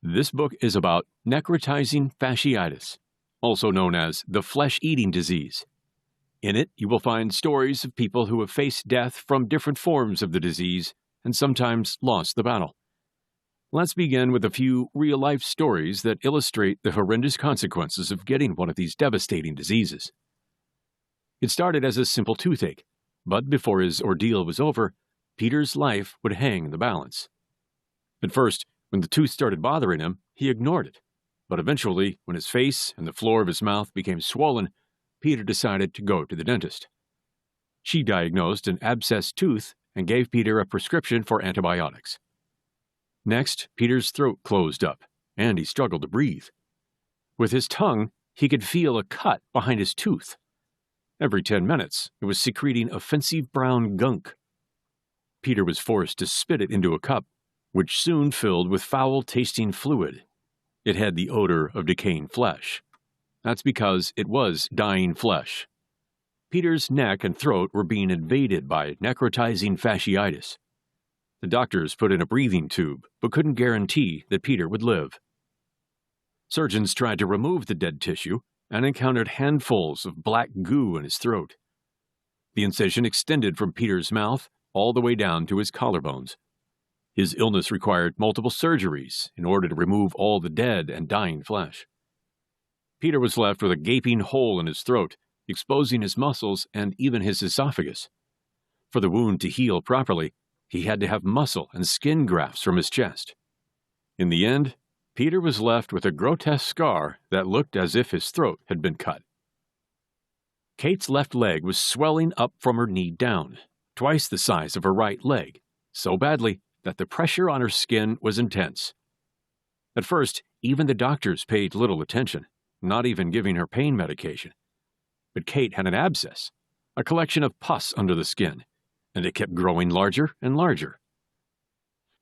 This book is about necrotizing fasciitis, also known as the flesh-eating disease. In it, you will find stories of people who have faced death from different forms of the disease and sometimes lost the battle. Let's begin with a few real-life stories that illustrate the horrendous consequences of getting one of these devastating diseases. It started as a simple toothache, but before his ordeal was over, Peter's life would hang in the balance. At first, when the tooth started bothering him, he ignored it. But eventually, when his face and the floor of his mouth became swollen, Peter decided to go to the dentist. She diagnosed an abscessed tooth and gave Peter a prescription for antibiotics. Next, Peter's throat closed up, and he struggled to breathe. With his tongue, he could feel a cut behind his tooth. Every 10 minutes, it was secreting offensive brown gunk. Peter was forced to spit it into a cup, which soon filled with foul-tasting fluid. It had the odor of decaying flesh. That's because it was dying flesh. Peter's neck and throat were being invaded by necrotizing fasciitis. The doctors put in a breathing tube, but couldn't guarantee that Peter would live. Surgeons tried to remove the dead tissue and encountered handfuls of black goo in his throat. The incision extended from Peter's mouth all the way down to his collarbones. His illness required multiple surgeries in order to remove all the dead and dying flesh. Peter was left with a gaping hole in his throat, exposing his muscles and even his esophagus. For the wound to heal properly, he had to have muscle and skin grafts from his chest. In the end, Peter was left with a grotesque scar that looked as if his throat had been cut. Kate's left leg was swelling up from her knee down, twice the size of her right leg, so badly that the pressure on her skin was intense. At first, even the doctors paid little attention, not even giving her pain medication. But Kate had an abscess, a collection of pus under the skin, and it kept growing larger and larger.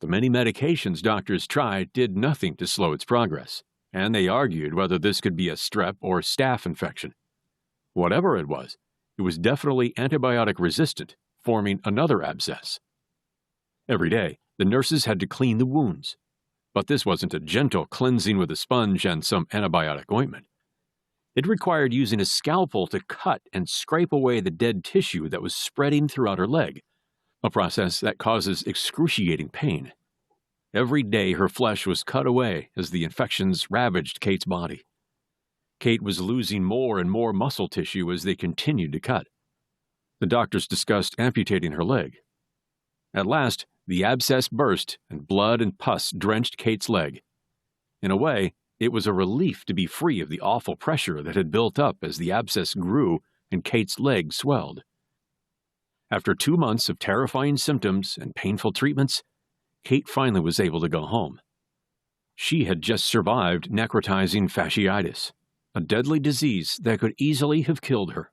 The many medications doctors tried did nothing to slow its progress, and they argued whether this could be a strep or staph infection. Whatever it was definitely antibiotic resistant, forming another abscess. Every day, the nurses had to clean the wounds. But this wasn't a gentle cleansing with a sponge and some antibiotic ointment. It required using a scalpel to cut and scrape away the dead tissue that was spreading throughout her leg, a process that causes excruciating pain. Every day her flesh was cut away as the infections ravaged Kate's body. Kate was losing more and more muscle tissue as they continued to cut. The doctors discussed amputating her leg. At last, the abscess burst and blood and pus drenched Kate's leg. In a way, it was a relief to be free of the awful pressure that had built up as the abscess grew and Kate's leg swelled. After 2 months of terrifying symptoms and painful treatments, Kate finally was able to go home. She had just survived necrotizing fasciitis, a deadly disease that could easily have killed her.